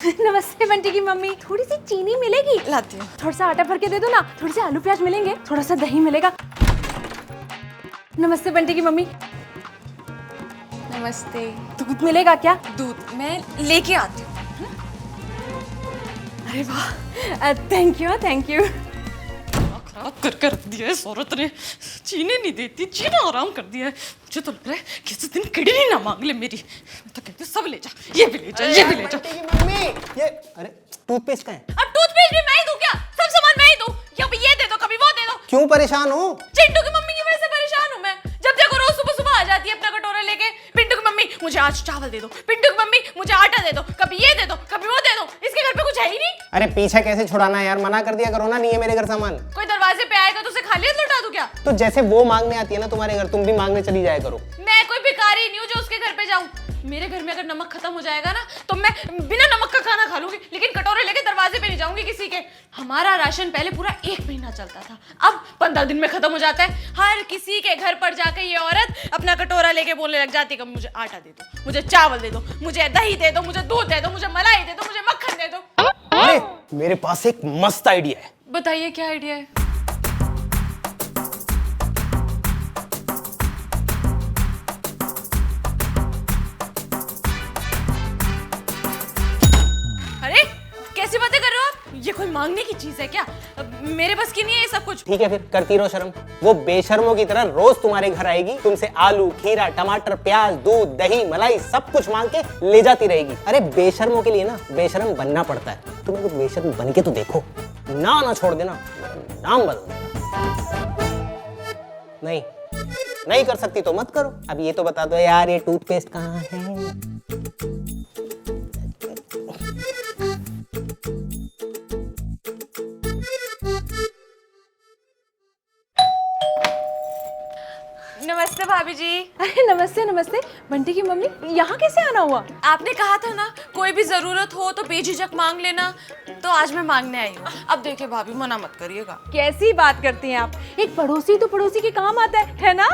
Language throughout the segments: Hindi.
नमस्ते बंटी की मम्मी, थोड़ी सी चीनी मिलेगी? लाती हूँ। थोड़ा सा आटा भर के दे दो ना, थोड़े से आलू प्याज मिलेंगे, थोड़ा सा दही मिलेगा। नमस्ते बंटी की मम्मी। नमस्ते। दूध मिलेगा क्या? दूध मैं लेके आती हूँ। अरे वाह, थैंक यू। खराब कर दिया है इस औरत ने, चीनी नहीं देती, चीना आराम कर दिया है। मुझे तो लग रहा है किसी दिन किडनी ना मांग ले मेरी। मैं तो कहती हूँ सब ले जा, ये भी ले जा, ये भी ले जा। मम्मी ये अरे टूथपेस्ट का है। अब टूथपेस्ट भी मैं ही दूँ क्या? सब सामान मैं ही दूँ? कभी ये दे दो, कभी वो दे दो। क्यों परेशान हो? चिंटू की मम्मी की वजह से परेशान हूँ मैं। जब देखो रोज सुबह सुबह आ जाती है अपना कटोरा लेके। पिंटू की मम्मी मुझे आज चावल दे दो, पिंटू की मम्मी मुझे आटा दे दो, कभी ये दे दो, कभी वो दे दो। इसके घर पे कुछ है ही नहीं। अरे पीछे कैसे छुड़ाना है यार, मना कर दिया करो ना, नहीं है मेरे घर सामान। कोई दरवाजे पे आएगा तो उसे खाली हाथ लौटा दूं क्या? तो जैसे वो मांगने आती है ना तुम्हारे घर, तुम भी मांगने चली जाया करो। मैं कोई भिखारी नहीं हूँ जो उसके घर पे जाऊं। मेरे घर में अगर नमक खत्म हो जाएगा ना तो मैं बिना नमक का खाना खा लूंगी, लेकिन कटोरे लेके दरवाजे पे नहीं जाऊंगी किसी के। हमारा राशन पहले पूरा 1 महीना चलता था, अब 15 दिन में खत्म हो जाता है। हर किसी के घर पर जाकर ये औरत अपना कटोरा लेके बोलने लग जाती है कि मुझे आटा दे दो, मुझे चावल दे दो, मुझे दही दे दो, मुझे दूध दे दो, मुझे मलाई दे दो, मुझे मक्खन दे दो। अरे मेरे पास एक मस्त आइडिया है। बताइए क्या आइडिया है? अरे कैसी बातें कर रहे हो आप? ये कोई मांगने की चीज है क्या? मेरे बस की नहीं है ये सब कुछ। ठीक है फिर करती रहो शर्म। वो बेशर्मों की तरह रोज तुम्हारे घर आएगी, तुमसे आलू, खीरा, टमाटर, प्याज, दूध, दही, मलाई सब कुछ मांग के ले जाती रहेगी। अरे बेशर्मों के लिए ना बेशर्म बनना पड़ता है। तुम कुछ बेशर्म बन के तो देखो, ना छोड़ देना, नाम बदल देना। नहीं कर सकती तो मत करो। अब ये तो बता दो यार, ये टूथपेस्ट कहाँ है? नमस्ते भाभी जी। अरे नमस्ते बंटी की मम्मी, यहाँ कैसे आना हुआ? आपने कहा था ना कोई भी जरूरत हो तो बेझिझक मांग लेना, तो आज मैं मांगने आई हूँ। अब देखिए भाभी, मना मत करिएगा। कैसी बात करती हैं आप? एक पड़ोसी तो पड़ोसी के काम आता है ना?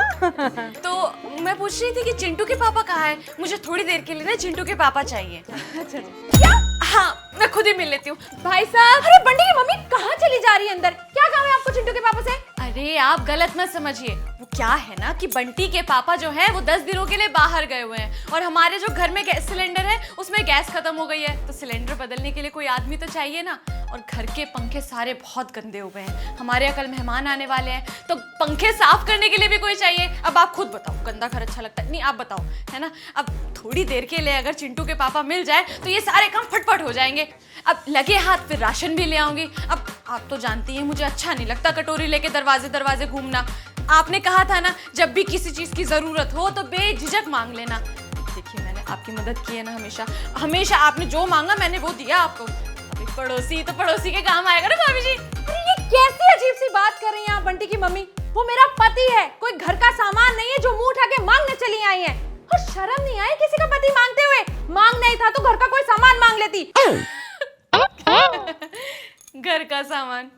तो मैं पूछ रही थी कि चिंटू के पापा कहाँ हैं? मुझे थोड़ी देर के लिए ना चिंटू के पापा चाहिए। अच्छा क्या? हाँ, मैं खुद ही मिल लेती हूँ। भाई साहब, अरे बंटी की मम्मी कहाँ चली जा रही है अंदर? क्या काम है आपको चिंटू के पापा से? अरे आप गलत मत समझिए। वो क्या है ना कि बंटी के पापा जो हैं वो 10 दिनों के लिए बाहर गए हुए हैं, और हमारे जो घर में गैस सिलेंडर है उसमें गैस खत्म हो गई है, तो सिलेंडर बदलने के लिए कोई आदमी तो चाहिए ना। और घर के पंखे सारे बहुत गंदे हो गए हैं, हमारे यहाँ कल मेहमान आने वाले हैं, तो पंखे साफ करने के लिए भी कोई चाहिए। अब आप खुद बताओ, गंदा घर अच्छा लगता है? नहीं आप बताओ, है ना? अब थोड़ी देर के लिए अगर चिंटू के पापा मिल जाए तो ये सारे काम फटफट हो जाएंगे। अब लगे हाथ फिर राशन भी ले आऊंगी। अब आप तो जानती हैं मुझे अच्छा नहीं लगता कटोरी लेके दरवाजे दरवाजे घूमना। आपने कहा था ना जब भी किसी चीज की जरूरत हो तो बेझिझक मांग लेना। देखिए मैंने आपकी मदद की है ना, हमेशा आपने जो मांगा मैंने वो दिया आपको। अभी पड़ोसी तो पड़ोसी के काम आएगा ना भाभी जी। अरे ये कैसी अजीब सी बात कर रही हैं आप बंटी की मम्मी? वो मेरा पति है, कोई घर का सामान नहीं है जो मुंह उठा के मांगने चली आई है। और शर्म नहीं आई किसी का पति मांगते हुए? मांग नहीं था तो घर का कोई सामान मांग लेती। घर का सामान?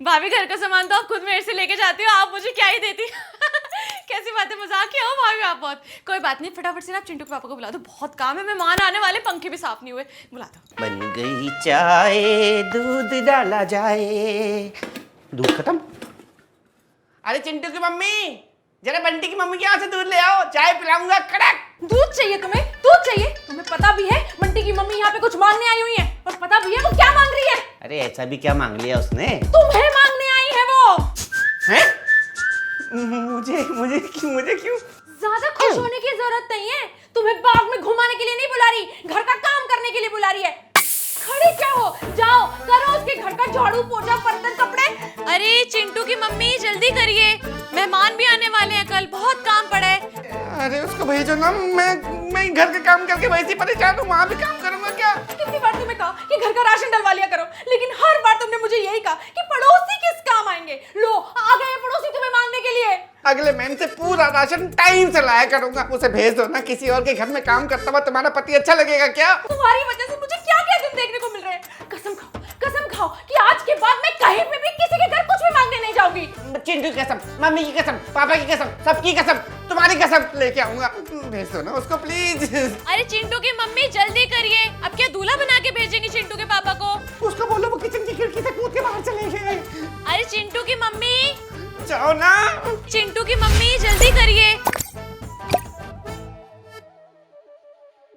भाभी घर का सामान तो आप खुद मेरे से लेके जाती हो, आप मुझे क्या ही देती? कैसी बातें, मजाक किया हो भाभी आप बहुत। कोई बात नहीं, फटाफट से ना आप चिंटू के पापा को बुला दो, बहुत काम है, मेहमान आने वाले, पंखे भी साफ नहीं हुए। बुला दो। बन गई चाय, दूध डाला जाए। दूध खत्म? अरे चिंटू की मम्मी, जरा बंटी की मम्मी के यहाँ से दूध ले आओ, चाय पिलाऊंगा कड़क। दूध चाहिए तुम्हें? दूध चाहिए? तुम्हें पता भी है बंटी की मम्मी यहाँ पे कुछ मांगने आई हुई है, और पता भी है वो क्या मांग रही है? अरे ऐसा भी क्या मांग लिया उसने? तुम्हें मांगने आई है वो। हैं? मुझे क्यों? ज्यादा खुश होने की जरूरत नहीं है, तुम्हें बाग में घुमाने के लिए नहीं बुला रही, घर का काम करने के लिए बुला रही है। खड़ी क्या हो, जाओ करो उसके घर का झाड़ू पोछा बर्तन कपड़े। अरे चिंटू की मम्मी जल्दी करिए, मेहमान भी आने वाले हैं कल, बहुत काम पड़ा है। अरे उसको भेजो ना, मैं घर का काम करके वैसे परेशान हूँ, वहाँ भी काम करूंगा क्या? कितनी बार तुम्हें कहा कि घर का राशन डलवा लिया करो, लेकिन हर बार तुमने मुझे यही कहा कि पड़ोसी किस काम आएंगे। लो आ गए पड़ोसी तुम्हें मांगने के लिए। अगले महीने से पूरा राशन टाइम से लाया करूंगा। उसे भेज दो ना, किसी और के घर में काम करता हुआ तुम्हारा पति अच्छा लगेगा क्या? तुम्हारी वजह से मुझे क्या क्या दिन देखने को मिल रहे हैं। कसम खाओ कि आज के बाद मैं कहीं पे भी किसी के घर कुछ भी मांगने नहीं जाऊंगी। चिंटू की कसम, मम्मी की कसम, पापा की कसम, सबकी कसम, तुम्हारी कसम लेके आऊंगा। भेज दो ना उसको प्लीज। अरे चिंटू की मम्मी जल्दी करिए, अब क्या दूल्हा बना के भेजेंगे चिंटू के पापा को? उसको बोलो वो किचन की खिड़की से कूद के बाहर चले गए। अरे चिंटू की मम्मी, जाओ ना। चिंटू की मम्मी जल्दी करिए।